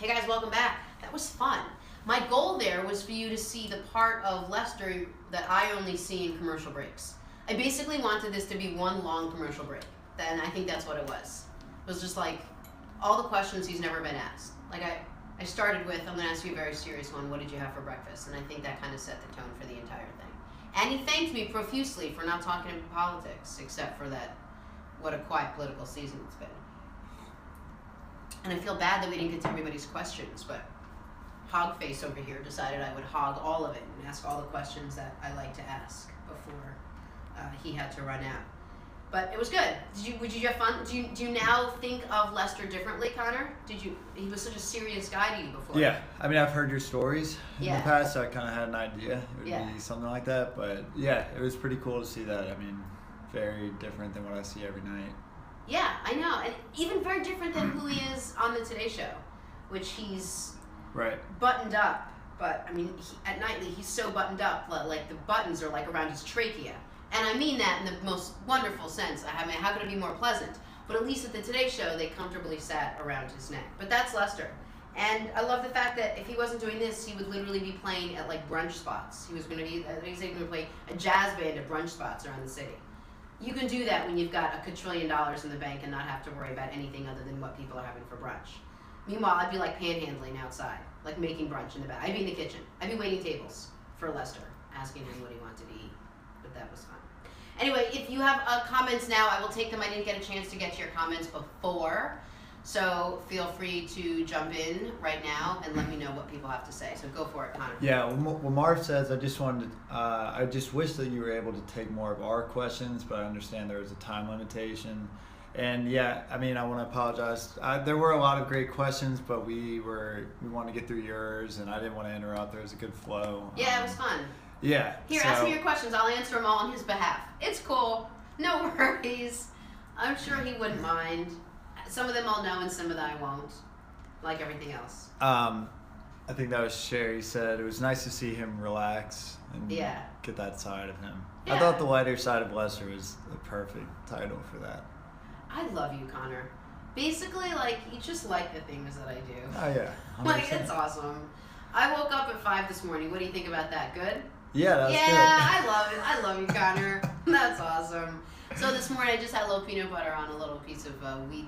Hey guys, welcome back. That was fun. My goal there was for you to see the part of Lester that I only see in commercial breaks. I basically wanted this to be one long commercial break. And I think that's what it was. It was just like all the questions he's never been asked. Like I started with, I'm going to ask you a very serious one. What did you have for breakfast? And I think that kind of set the tone for the entire thing. And he thanked me profusely for not talking about politics, except for that, what a quiet political season it's been. And I feel bad that we didn't get to everybody's questions, but Hogface over here decided I would hog all of it and ask all the questions that I like to ask before he had to run out. But it was good. Would you have fun? Do you now think of Lester differently, Connor? He was such a serious guy to you before. Yeah, I mean, I've heard your stories in Yeah. the past, so I kind of had an idea it would Yeah. be something like that. But yeah, it was pretty cool to see that. I mean, very different than what I see every night. Yeah, I know. And even very different than who he is on the Today Show, which he's Right. buttoned up. But, I mean, at Nightly, he's so buttoned up, like the buttons are like around his trachea. And I mean that in the most wonderful sense. I mean, how could it be more pleasant? But at least at the Today Show, they comfortably sat around his neck. But that's Lester. And I love the fact that if he wasn't doing this, he would literally be playing at like brunch spots. He was going to be, he's going to play a jazz band at brunch spots around the city. You can do that when you've got $1 quadrillion in the bank and not have to worry about anything other than what people are having for brunch. Meanwhile, I'd be like panhandling outside, like making brunch in the back. I'd be in the kitchen. I'd be waiting tables for Lester, asking him what he wanted to eat. But that was fun. Anyway, if you have comments now, I will take them. I didn't get a chance to get to your comments before. So feel free to jump in right now and let me know what people have to say. So go for it, Connor. Yeah, well, Marv says, I just wish that you were able to take more of our questions, but I understand there was a time limitation. And yeah, I mean, I want to apologize. There were a lot of great questions, but we want to get through yours, and I didn't want to interrupt. There was a good flow. Yeah, it was fun. Yeah. Here, ask me your questions. I'll answer them all on his behalf. It's cool. No worries. I'm sure he wouldn't mind. Some of them I'll know and some of them I won't. Like everything else. I think that was Sherry said. It was nice to see him relax and get that side of him. Yeah. I thought the lighter side of Lester was the perfect title for that. I love you, Connor. Basically, like, you just like the things that I do. Oh, yeah. 100%. Like, it's awesome. I woke up at 5 this morning. What do you think about that? Good? Yeah, that's good. Yeah, I love it. I love you, Connor. That's awesome. So this morning I just had a little peanut butter on a little piece of wheat.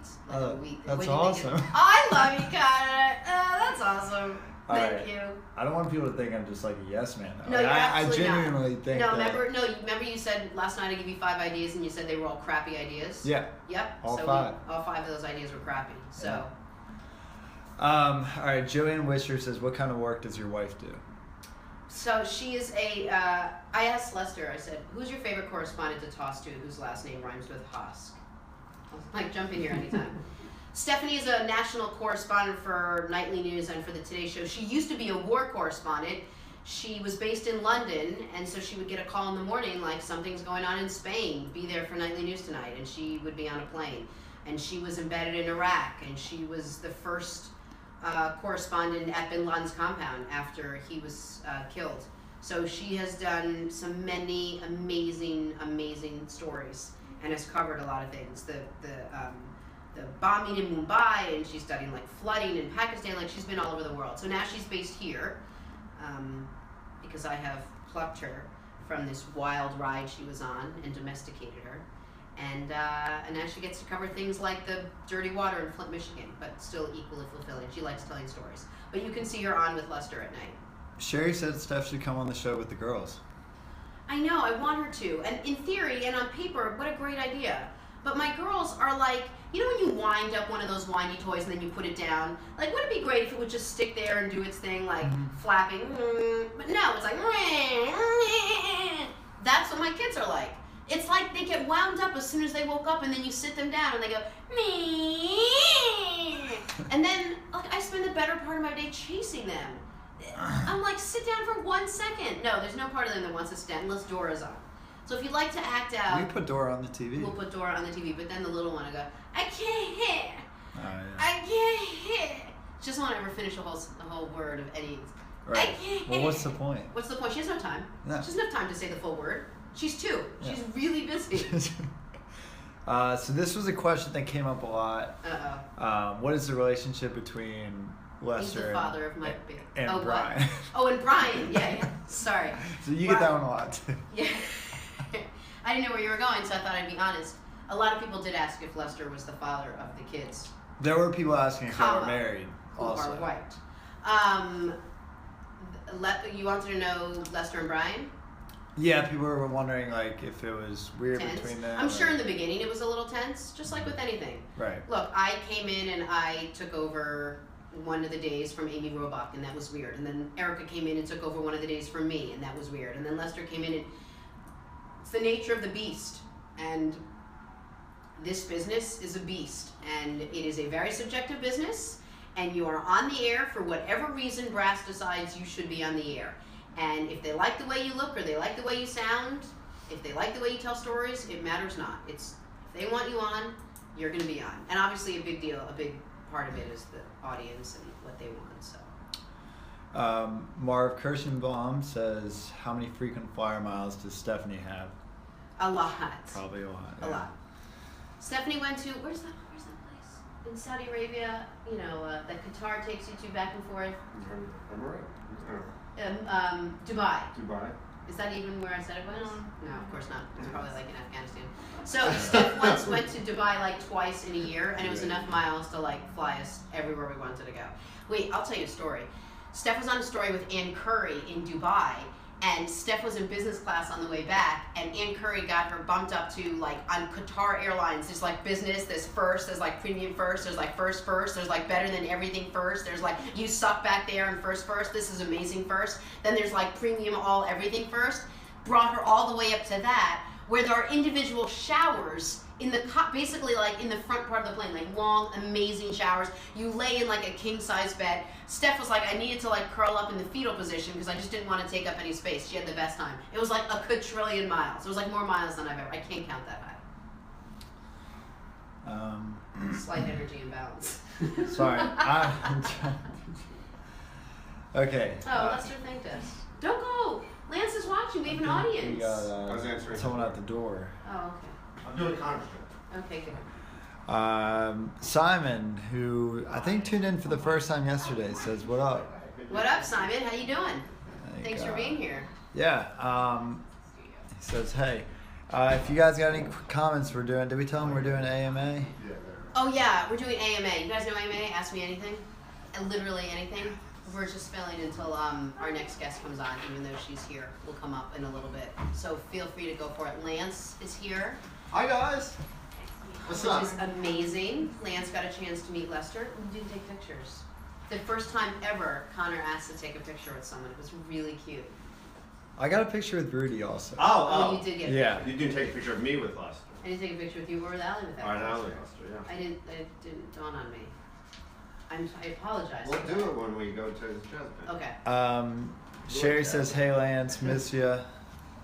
That's awesome. Oh, I love you, Connor. That's awesome. Thank you. I don't want people to think I'm just like a yes man. No, you're absolutely I genuinely not. think Remember you said last night I gave you 5 ideas and you said they were all crappy ideas? Yeah. Yep. All 5. All 5 of those ideas were crappy. So. All right, Joanne Wisher says, what kind of work does your wife do? So she is I asked Lester, I said, who's your favorite correspondent to toss to whose last name rhymes with Hosk? I was like, jump in here anytime. Stephanie is a national correspondent for Nightly News and for the Today Show. She used to be a war correspondent. She was based in London, and so she would get a call in the morning like, something's going on in Spain, be there for Nightly News tonight, and she would be on a plane. And she was embedded in Iraq, and she was the first correspondent at Bin Laden's compound after he was killed. So she has done some many amazing stories and has covered a lot of things. The bombing in Mumbai, and she's studying like flooding in Pakistan. Like, she's been all over the world. So now she's based here because I have plucked her from this wild ride she was on and domesticated her. And now she gets to cover things like the dirty water in Flint, Michigan, but still equally fulfilling. She likes telling stories. But you can see her on with Lester at night. Sherry said Steph should come on the show with the girls. I know, I want her to. And in theory and on paper, what a great idea. But my girls are like, you know when you wind up one of those windy toys and then you put it down? Like, wouldn't it be great if it would just stick there and do its thing, like flapping? But no, it's like, that's what my kids are like. It's like they get wound up as soon as they woke up, and then you sit them down and they go, me. And then like, I spend the better part of my day chasing them. I'm like, sit down for 1 second. No, there's no part of them that wants to sit down unless Dora's on. So if you like to act out, we put Dora on the TV. We'll put Dora on the TV, but then the little one will go, I can't hear. Oh, yeah. I can't hear. She doesn't want to ever finish a whole word of any. Right. I can't Well, hear. what's the point? What's the point? She has no time. No. She doesn't have time to say the full word. She's 2. Yeah. She's really busy. So this was a question that came up a lot. Uh-oh. What is the relationship between Lester. He's the father of my baby. And oh, Brian. What? Oh, and Brian. Yeah. Sorry. So you get that one a lot too. Yeah. I didn't know where you were going, so I thought I'd be honest. A lot of people did ask if Lester was the father of the kids. There were people asking if they were married. Who Also. are white. You wanted to know Lester and Brian? Yeah, people were wondering like if it was weird Tense. between them. I'm sure in the beginning it was a little tense, just like with anything. Right. Look, I came in and I took over one of the days from Amy Robach, and that was weird. And then Erica came in and took over one of the days from me, and that was weird. And then Lester came in, and it's the nature of the beast. And this business is a beast, and it is a very subjective business, and you are on the air for whatever reason Brass decides you should be on the air. And if they like the way you look, or they like the way you sound, if they like the way you tell stories, it matters not. It's if they want you on, you're going to be on. And obviously a big part of it is the audience and what they want. So. Marv Kirschenbaum says, how many frequent flyer miles does Stephanie have? A lot. Probably a lot. A lot. Stephanie went to, where's that place? In Saudi Arabia, you know, that Qatar takes you to back and forth. Dubai. Dubai. Is that even where I said it was? No, of course not. It's probably like in Afghanistan. So Steph once went to Dubai like twice in a year, and it was enough miles to like fly us everywhere we wanted to go. Wait, I'll tell you a story. Steph was on a story with Ann Curry in Dubai, and Steph was in business class on the way back, and Ann Curry got her bumped up to like on Qatar Airlines. There's like business, there's first, there's like premium first, there's like first, there's like better than everything first, there's like you suck back there and first, this is amazing first. Then there's like premium all everything first. Brought her all the way up to that, where there are individual showers in the basically like in the front part of the plane, like long, amazing showers. You lay in like a king size bed. Steph was like, I needed to like curl up in the fetal position because I just didn't want to take up any space. She had the best time. It was like a quadrillion miles. It was like more miles than I've ever. I can't count that high. Slight energy imbalance. Sorry, I'm trying. Okay. Oh, Lester thanked us. Don't go. Lance is watching. We have an audience. We got I was answering someone at the door. Oh, okay. I'm doing content. Okay, good. Simon, who I think tuned in for the first time yesterday, says, "What up?" What up, Simon? How you doing? Thanks for being here. Yeah. He says, "Hey, if you guys got any comments, did we tell him we're doing AMA?" Oh yeah, we're doing AMA. You guys know AMA? Ask me anything. Literally anything. We're just filling until our next guest comes on, even though she's here. We'll come up in a little bit. So feel free to go for it. Lance is here. Hi guys. What's up? Which is amazing. Lance got a chance to meet Lester. We didn't take pictures. The first time ever Connor asked to take a picture with someone. It was really cute. I got a picture with Rudy also. Oh, you did get a yeah. picture. You didn't take a picture of me with Lester. I didn't take a picture with you or with Allie with that. Alright, Lester. Allie Lester, yeah. It didn't dawn on me. I apologize. We'll do it when we go to the jazz band. Okay. Sherry says, "Hey Lance, miss ya."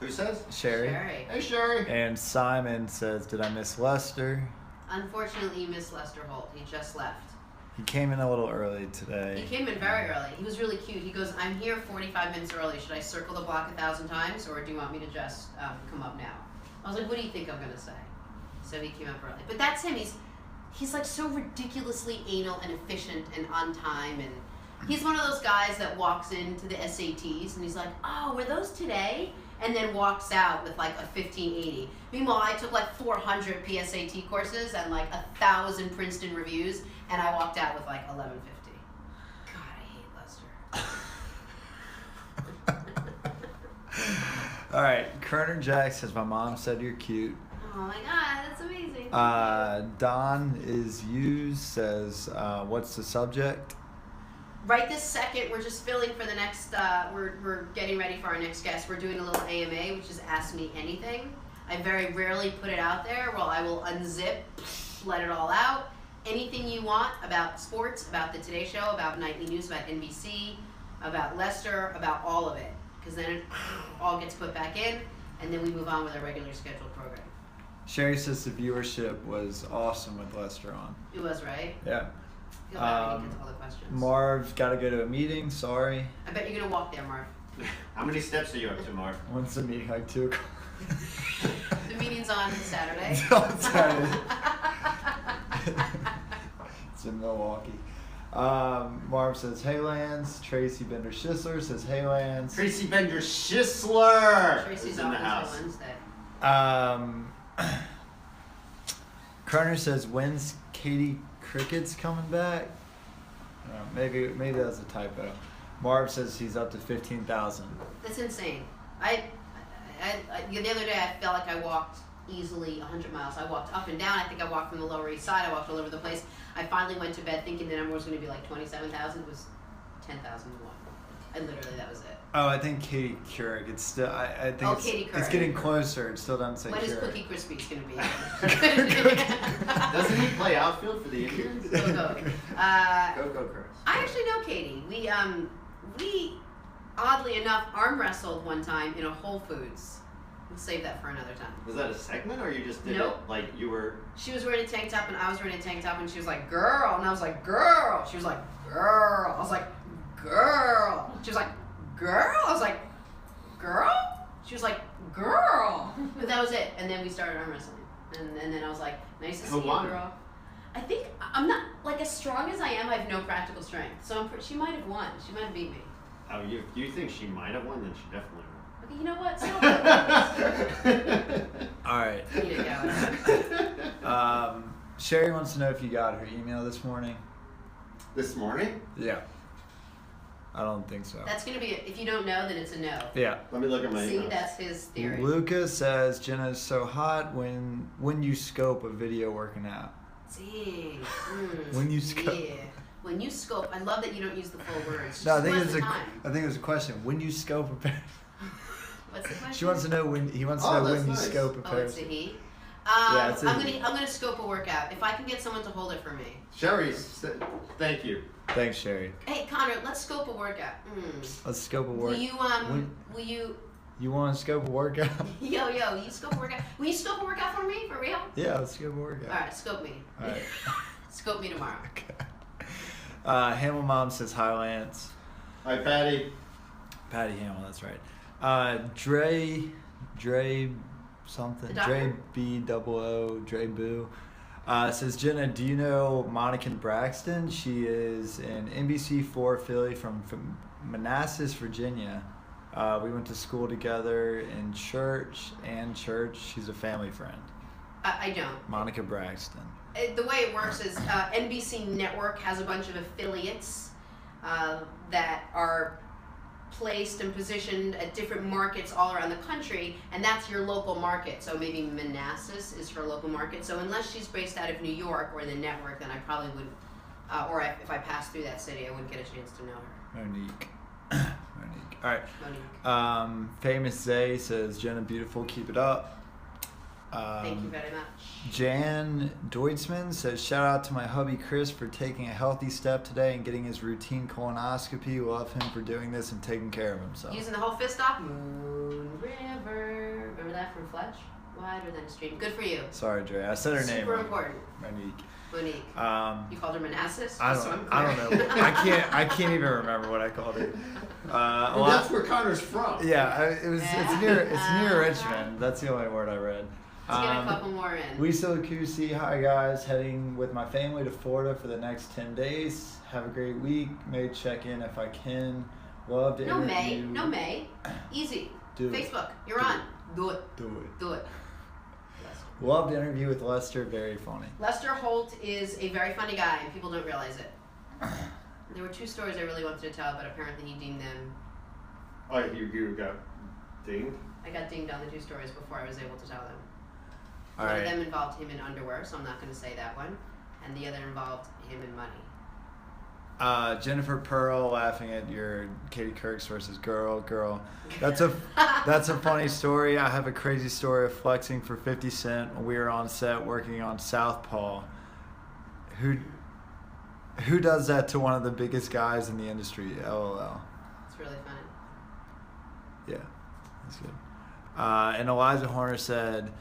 Who says? Sherry. Hey Sherry. And Simon says, "Did I miss Lester?" Unfortunately, you missed Lester Holt. He just left. He came in a little early today. He came in very early. He was really cute. He goes, "I'm here 45 minutes early. Should I circle the block 1,000 times, or do you want me to just come up now?" I was like, "What do you think I'm gonna say?" So he came up early. But that's him. He's like so ridiculously anal and efficient and on time, and he's one of those guys that walks into the SATs and he's like, "Oh, were those today?" And then walks out with like a 1580. Meanwhile, I took like 400 PSAT courses and like 1,000 Princeton reviews, and I walked out with like 1150. God, I hate Lester. All right, Kerner Jack says, "My mom said you're cute." Oh my God, that's amazing. Don is used says, "What's the subject?" Right this second, we're just filling for the next, we're getting ready for our next guest. We're doing a little AMA, which is Ask Me Anything. I very rarely put it out there. Well, I will unzip, let it all out. Anything you want about sports, about the Today Show, about nightly news, about NBC, about Lester, about all of it. Because then it all gets put back in, and then we move on with our regular scheduled program. Sherry says the viewership was awesome with Lester on. It was, right? Yeah. Feel bad I didn't get to all the questions. Marv's got to go to a meeting. Sorry. I bet you're going to walk there, Marv. How many steps are you up to, Mark? When's the meeting? Like 2 o'clock. The meeting's on Saturday. It's on Saturday. It's in Milwaukee. Marv says, hey, Lance. Tracy Bender-Schisler says, hey, Lance. Tracy Bender-Schisler Tracy's is in the always house. on Wednesday. Kerner says, when's Katie Crickett's coming back? Maybe that's a typo. Marv says he's up to 15,000. That's insane. I the other day I felt like I walked easily 100 miles. I walked up and down. I think I walked from the Lower East Side. I walked all over the place. I finally went to bed thinking the number was going to be like 27,000. It was 10,001. And literally that was it. Oh, I think Katie Couric. It's still. I think Katie it's Couric. getting closer. It still doesn't say When is Couric. Cookie Crispy's going to be? Doesn't he play outfield for the Indians? Go. Go Chris. I actually know Katie. We oddly enough arm wrestled one time in a Whole Foods. We'll save that for another time. Was that a segment or you just did Nope. it like you were? She was wearing a tank top and I was wearing a tank top and she was like, girl. And I was like, girl. She was like, girl. I was like, girl. She was like, girl. I was like, girl. She was like, girl. But that was it. And then we started arm wrestling. And then I was like, nice to see you, won? girl. I think I'm not, like, as strong as I am, I have no practical strength. So she might have won. She might have beat me. Oh, you think she might have won? Then she definitely Okay, you know what? So won. All right. Need it, Alex. Sherry wants to know if you got her email this morning. This morning? Yeah. I don't think so. That's going to be, if you don't know, then it's a no. Yeah. Let me look at my See, emails. that's his theory. Luca says Jenna's so hot when you scope a video working out. Dang. When you scope. Yeah. When you scope, I love that you don't use the full words. No, I Just think what's it's the a. time? I think it was a question. When you scope a pair. What's the question? She wants to know when he wants to Oh, know that's when you nice. scope a Oh, pair. it's a he. Yeah, it's a I'm he. gonna scope a workout. If I can get someone to hold it for me. Sherry, thank you. Thanks, Sherry. Hey, Connor, let's scope a workout. Let's scope a Will workout. you will you? You want to scope a workout? Yo, you scope a workout. Will you scope a workout for me, for real? Yeah, let's scope a workout. All right, scope me. All right. Scope me tomorrow. Okay. Hamill Mom says hi, Lance. Hi, Patty. Patty Hamill, that's right. Dre something. The Dre doctor? B-O-O, Dre Boo. Says, Jenna, do you know Monica Braxton? She is an NBC4 affiliate from Manassas, Virginia. We went to school together in church. She's a family friend. I don't. Monica Braxton. The way it works is NBC Network has a bunch of affiliates that are placed and positioned at different markets all around the country, and that's your local market. So maybe Manassas is her local market. So unless she's based out of New York or the network, then I probably wouldn't, if I passed through that city, I wouldn't get a chance to know her. Monique. Monique. All right. Monique. Famous Zay says, Jenna, beautiful, keep it up. Thank you very much. Jan Deutschman says, shout out to my hubby Chris for taking a healthy step today and getting his routine colonoscopy. Love him for doing this and taking care of himself. Using the whole fist off. Moon River. Remember that from Fletch? Wider than a stream. Good for you. Sorry, Dre. I said her name Super wrong. important. Monique. Monique. You called her Manassas? I Just so don't I'm know. clear. I can't even remember what I called it. Well, that's where Connor's from. Yeah, it's near Richmond. That's the only word I read. Let's get a couple more in. We still QC. Hi guys, heading with my family to Florida for the next 10 days. Have a great week. May check in if I can. Love to interview. No May. Easy. Do it. Facebook. You're on. Do it. Do it. Do it. Love to interview with Lester. Very funny. Lester Holt is a very funny guy, and people don't realize it. There were two stories I really wanted to tell, but apparently he deemed them. Oh, you got dinged? I got dinged on the two stories before I was able to tell them. All One right. of them involved him in underwear, so I'm not going to say that one. And the other involved him in money. Jennifer Pearl laughing at your Katie Couric versus girl. That's a funny story. I have a crazy story of flexing for 50 Cent when we were on set working on Southpaw. Who does that to one of the biggest guys in the industry? LOL. It's really funny. Yeah, that's good. And Eliza Horner said,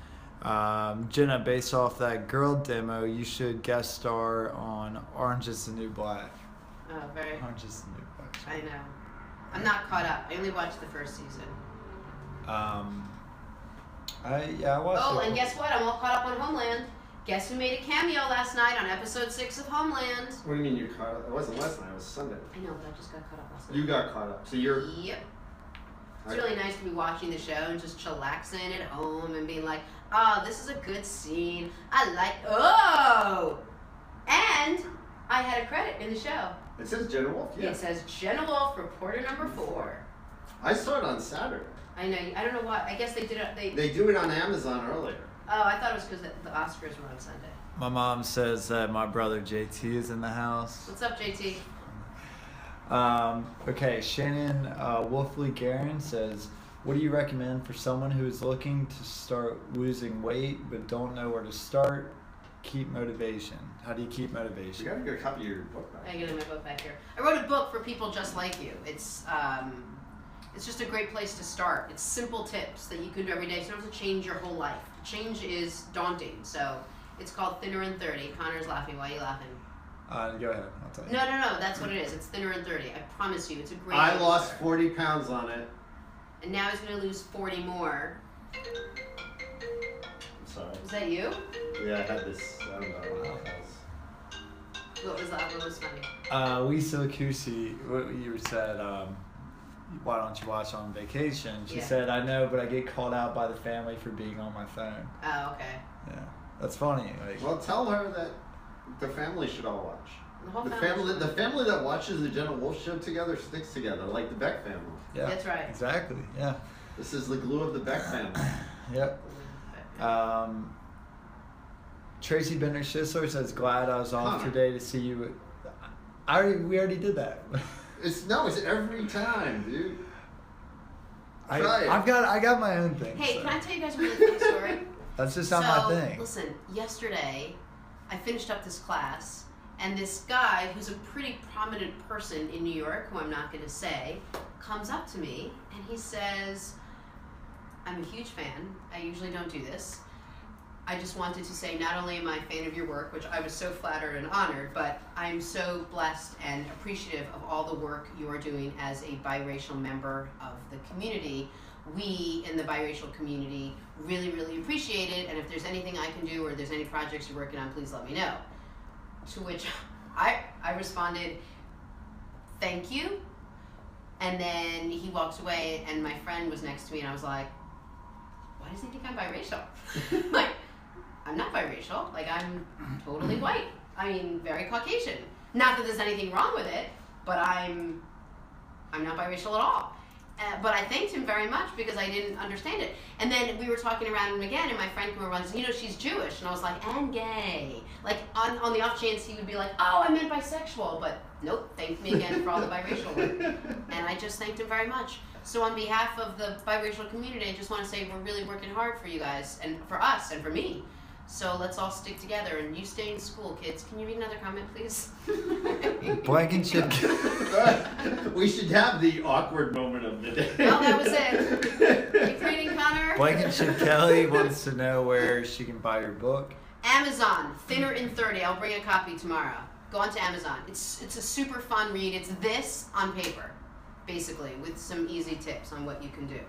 Jenna, based off that girl demo, you should guest star on Orange is the New Black. Oh, very. Orange is the New Black. I know. I'm not caught up. I only watched the first season. I watched Oh, it. and guess what? I'm all caught up on Homeland. Guess who made a cameo last night on episode 6 of Homeland? What do you mean you caught up? It wasn't last night. It was Sunday. I know, but I just got caught up last night. You got caught up. So you're. Yep. It's really nice to be watching the show and just chillaxing at home and being like, oh, this is a good scene. I like, oh! And I had a credit in the show. It says Jenna Wolfe. Yeah. It says Jenna Wolfe, reporter number 4. I saw it on Saturday. I know. I don't know why. I guess they did it. They do it on Amazon earlier. Oh, I thought it was because the Oscars were on Sunday. My mom says that my brother JT is in the house. What's up, JT? Okay, Shannon Wolfley Guerin says, what do you recommend for someone who is looking to start losing weight but don't know where to start? Keep motivation. How do you keep motivation? You gotta get a copy of your book back. I get my book back here. I wrote a book for people just like you. It's just a great place to start. It's simple tips that you can do every day. So you don't have to change your whole life. Change is daunting. So it's called Thinner in 30. Connor's laughing. Why are you laughing? Go ahead. I'll tell you. No. That's what it is. It's Thinner in 30. I promise you. It's a great I way to lost start. 40 pounds on it. And now he's going to lose 40 more. I'm sorry. Was that you? Yeah, I had this. I don't know what it was. What was that? What was funny? Lisa Lacusi, what you said, why don't you watch on vacation? She said, I know, but I get called out by the family for being on my phone. Oh, okay. Yeah, that's funny. Like, Well, tell her that the family should all watch. The whole The family. family that watches the Jenna Wolfe show together sticks together, like the Beck family. yeah, That's right. Exactly. Yeah. This is the glue of the Beck family. Yep. Tracy Bender Schisler says, glad I was off Connor. today to see you. We already did that. It's every time, dude. I Try it. got my own thing. Hey, so. can I tell you guys a really funny story? That's just not my thing. Listen, yesterday I finished up this class, and this guy, who's a pretty prominent person in New York, who I'm not going to say, comes up to me and he says, I'm a huge fan. I usually don't do this. I just wanted to say not only am I a fan of your work, which I was so flattered and honored, but I'm so blessed and appreciative of all the work you are doing as a biracial member of the community. We in the biracial community really, really appreciate it, and if there's anything I can do or there's any projects you're working on, please let me know. To which I responded, thank you. And then he walks away, and my friend was next to me, and I was like, why does he think I'm biracial? Like, I'm not biracial. Like, I'm totally white. I mean, very Caucasian. Not that there's anything wrong with it, but I'm not biracial at all. But I thanked him very much because I didn't understand it. And then we were talking around him again, and my friend came over and said, she's Jewish. And I was like, and gay. Like, on the off chance he would be like, oh, I meant bisexual. But nope, thanked me again for all the biracial work. And I just thanked him very much. So on behalf of the biracial community, I just want to say we're really working hard for you guys, and for us, and for me. So let's all stick together, and you stay in school, kids. Can you read another comment, please? Blankenship. We should have the awkward moment of the day. Well, that was it. Keep reading, Connor. Blankenship Kelly wants to know where she can buy your book. Amazon, Thinner in 30. I'll bring a copy tomorrow. Go on to Amazon. It's a super fun read. It's this on paper, basically, with some easy tips on what you can do.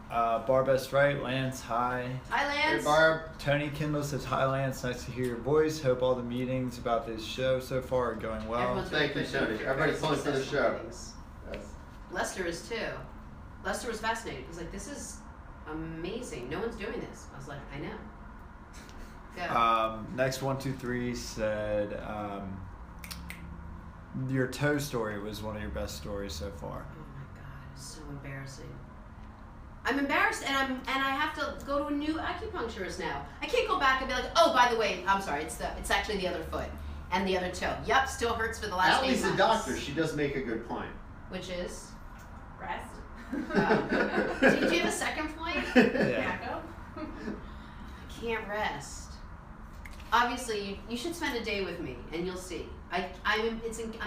Bar Best Right, Lance, hi. Hi, Lance. Hey, Barb. Tony Kendall says, hi, Lance. Nice to hear your voice. Hope all the meetings about this show so far are going well. Everyone's really Thank you, appreciative Tony. of your Everybody's very calling for the successful show. meetings. Yes. Lester is too. Lester was fascinated. He's like, this is amazing. No one's doing this. I was like, I know. Go. Next 123 said, your toe story was one of your best stories so far. Oh my God, it's so embarrassing. I'm embarrassed, and I have to go to a new acupuncturist now. I can't go back and be like, oh, by the way, I'm sorry, it's actually the other foot and the other toe. Yup, still hurts for the last 8 months. Allie's a doctor. She does make a good point. Which is? Rest. Did you have a second point? Yeah. Tobacco. I can't rest. Obviously, you should spend a day with me, and you'll see. I'm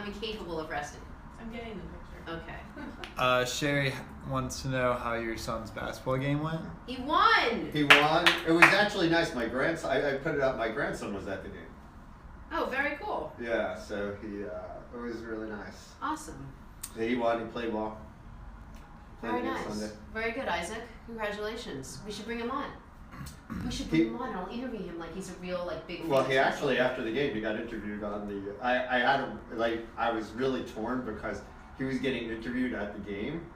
incapable of resting. I'm getting the picture. Okay. Sherry wants to know how your son's basketball game went. He won! He won. It was actually nice. My grandson, I put it up. My grandson was at the game. Oh, very cool. Yeah, so it was really nice. Awesome. He won. He played well. Played Very again nice. Sunday. Very good, Isaac. Congratulations. We should bring him on. We should bring him on. I'll interview him like he's a real like big. Well, he actually after the game he got interviewed on the. I had him like I was really torn because he was getting interviewed at the game,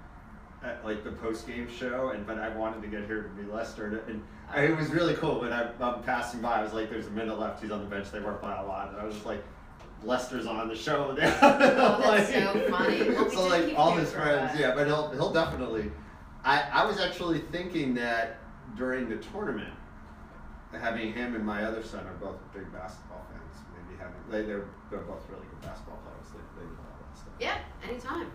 at like the post game show, but I wanted to get here to be Lester, and it was really cool. But I'm passing by, I was like, "There's a minute left. He's on the bench. They weren't playing a lot," and I was just like. Lester's on the show now. Oh, that's so funny. Well, so like all his friends, yeah, but he'll definitely. I was actually thinking that during the tournament, having him and my other son are both big basketball fans. Maybe having they're both really good basketball players. They know all that stuff. Yeah, anytime.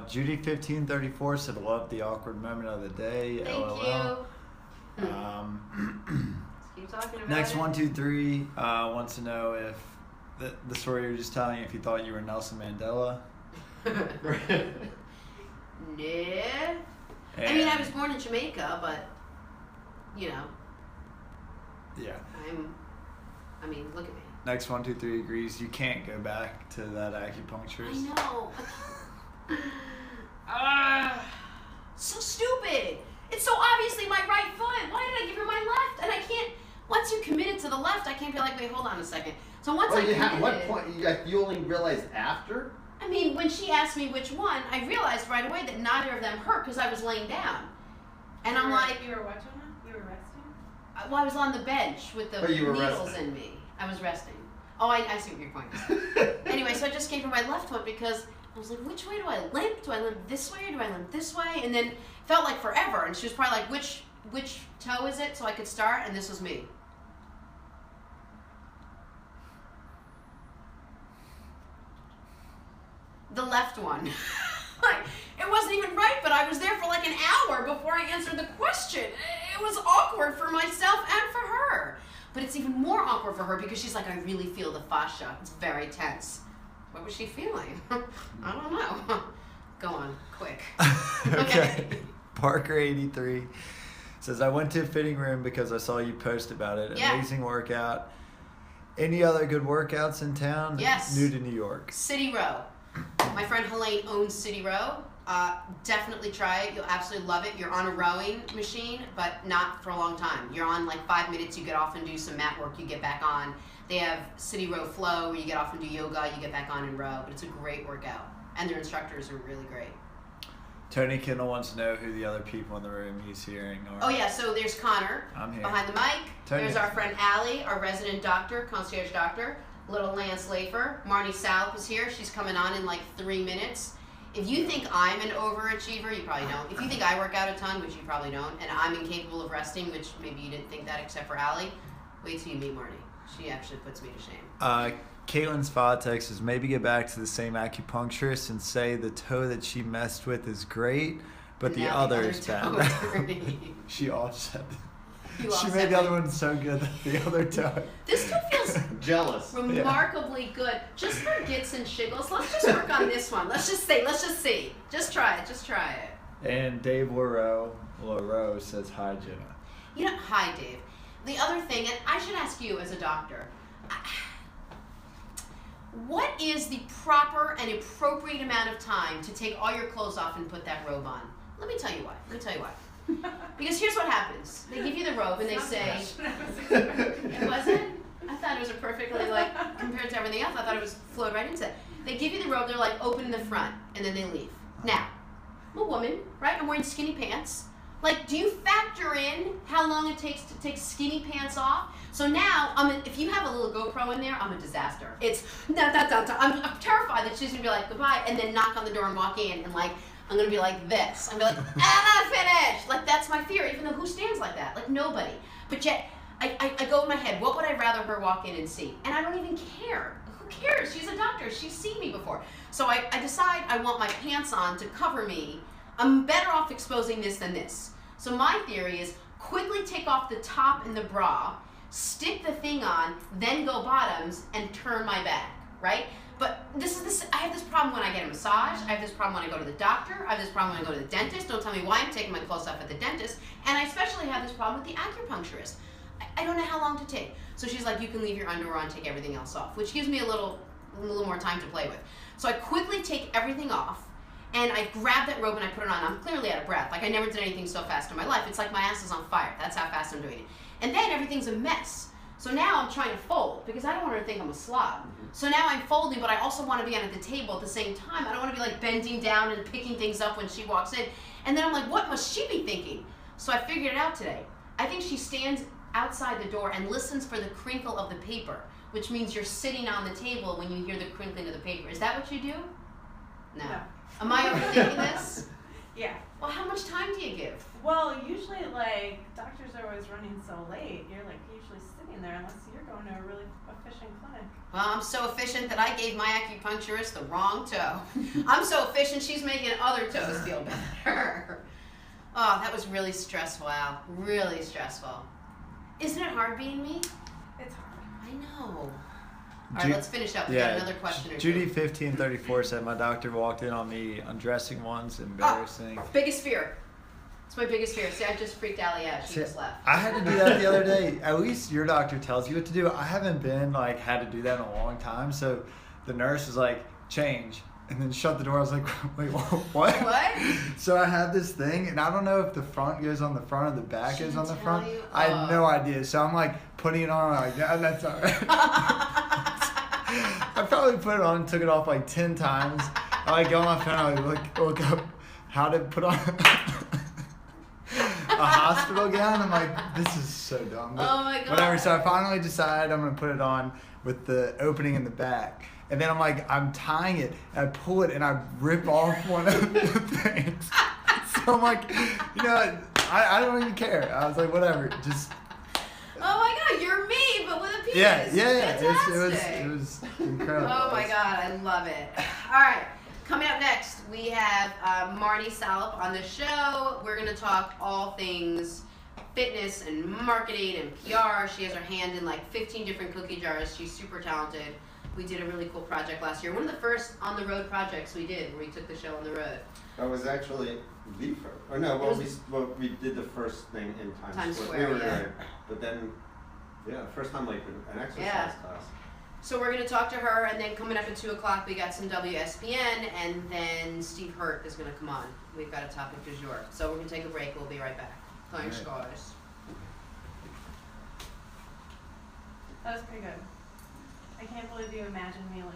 Judy 1534 said, "Love the awkward moment of the day." Thank LOL. you. Keep talking about Next it. 123 wants to know if the story you were just telling, if you thought you were Nelson Mandela. Nah. I mean, I was born in Jamaica, but you know. Yeah. I mean, look at me. Next 123 agrees. You can't go back to that acupuncturist. I know. So stupid. It's so obviously my right foot. Why did I give her my left? And I can't. Once you committed to the left, I can't be like, wait, hold on a second. So once I committed. At what point you only realized after? I mean, when she asked me which one, I realized right away that neither of them hurt because I was laying down. And I'm like, You were what, Jenna? You were resting? well, I was on the bench with the Oh, you were needles resting. in me. I was resting. Oh, I see what your point is. Anyway, so I just gave her my left foot because I was like, which way do I limp? Do I limp this way or do I limp this way? And then it felt like forever. And she was probably like, which toe is it? So I could start, and this was me. The left one. Like, it wasn't even right, but I was there for like an hour before I answered the question. It was awkward for myself and for her. But it's even more awkward for her because she's like, I really feel the fascia. It's very tense. What was she feeling? I don't know. Go on, quick. Okay. Parker 83 says, I went to a fitting room because I saw you post about it. Yeah. Amazing workout. Any other good workouts in town? Yes. New to New York. City Row. My friend Helene owns City Row. Definitely try it. You'll absolutely love it. You're on a rowing machine, but not for a long time. You're on like 5 minutes, you get off and do some mat work, you get back on. They have City Row Flow where you get off and do yoga, you get back on and row. But it's a great workout. And their instructors are really great. Tony Kindle wants to know who the other people in the room he's hearing are. Oh yeah, so there's Connor I'm here. behind the mic. Tony. There's our friend Allie, our resident doctor, concierge doctor. Little Lance Lafer. Marnie Salp is here. She's coming on in like 3 minutes. If you think I'm an overachiever, you probably don't. If you think I work out a ton, which you probably don't, and I'm incapable of resting, which maybe you didn't think that except for Allie, wait till you meet Marnie. She actually puts me to shame. Caitlin Svatek says, maybe get back to the same acupuncturist and say the toe that she messed with is great, but the Now other the is other toe bad. is dirty. She offset. You She offset made the other my- one so good that the other toe. This toe feels Jealous. remarkably good. Just for gits and shiggles, let's just work on this one. Let's just see. Just try it. And Dave Lareau says, hi, Jenna. You know, hi, Dave. The other thing, and I should ask you as a doctor, what is the proper and appropriate amount of time to take all your clothes off and put that robe on? Let me tell you why. Because here's what happens. They give you the robe and they say, it wasn't? I thought it was a perfectly, like, compared to everything else, I thought it was flowed right into it. They give you the robe, they're like, open in the front, and then they leave. Now, I'm a woman, right? I'm wearing skinny pants. Like, do you factor in how long it takes to take skinny pants off? So now, if you have a little GoPro in there, I'm a disaster. It's, I'm terrified that she's gonna be like, goodbye, and then knock on the door and walk in, and like, I'm gonna be like this. I'm gonna be like, I'm not finished! Like, that's my fear, even though who stands like that? Like, nobody. But yet, I go in my head, what would I rather her walk in and see? And I don't even care. Who cares? She's a doctor. She's seen me before. So I decide I want my pants on to cover me. I'm better off exposing this than this. So my theory is quickly take off the top and the bra, stick the thing on, then go bottoms, and turn my back, right? But I have this problem when I get a massage, I have this problem when I go to the doctor, I have this problem when I go to the dentist. Don't tell me why I'm taking my clothes off at the dentist. And I especially have this problem with the acupuncturist. I don't know how long to take. So she's like, you can leave your underwear on, take everything else off, which gives me a little more time to play with. So I quickly take everything off, And I grabbed that rope and I put it on. I'm clearly out of breath. Like I never did anything so fast in my life. It's like my ass is on fire. That's how fast I'm doing it. And then everything's a mess. So now I'm trying to fold because I don't want her to think I'm a slob. So now I'm folding, but I also want to be at the table at the same time. I don't want to be like bending down and picking things up when she walks in. And then I'm like, what must she be thinking? So I figured it out today. I think she stands outside the door and listens for the crinkle of the paper, which means you're sitting on the table when you hear the crinkling of the paper. Is that what you do? No. Am I overthinking this? Yeah. Well, how much time do you give? Well, usually, like, doctors are always running so late. You're, like, usually sitting there unless you're going to a really efficient clinic. Well, I'm so efficient that I gave my acupuncturist the wrong toe. I'm so efficient, she's making other toes feel better. Oh, that was really stressful, Al. Really stressful. Isn't it hard being me? It's hard. I know. All right, let's finish up. We got another question or Judy two. 1534 said my doctor walked in on me undressing once. Embarrassing. Oh, biggest fear. It's my biggest fear. See, I just freaked Allie out. She just left. I had to do that the other day. At least your doctor tells you what to do. I haven't been like had to do that in a long time. So the nurse was like, change. And then shut the door. I was like, wait, what? What? So I had this thing, and I don't know if the front goes on the front or the back goes on the front. You? I had no idea. So I'm like putting it on. I'm like, yeah, that's all right. I probably put it on and took it off like 10 times. I like go on my phone. I like look up how to put on a hospital gown. I'm like, this is so dumb. But oh my god. whatever. So I finally decided I'm gonna put it on with the opening in the back. And then I'm tying it, and I pull it, and I rip off one of the things. So I'm like, I don't even care. I was like, whatever, just. Oh my god, you're me, but with a penis. Yeah. Fantastic. It was incredible. Oh my god, I love it. All right, coming up next, we have Marnie Salop on the show. We're going to talk all things fitness and marketing and PR. She has her hand in like 15 different cookie jars. She's super talented. We did a really cool project last year. One of the first on-the-road projects we did, where we took the show on the road. That was actually the first. Or no, we did the first thing in Times Square, We were yeah. there, but then, first time like an exercise class. So we're going to talk to her, and then coming up at 2 o'clock, we got some WSPN, and then Steve Hurt is going to come on. We've got a topic du jour. So we're going to take a break. We'll be right back. Thanks, guys. That was pretty good. I can't believe you imagined me like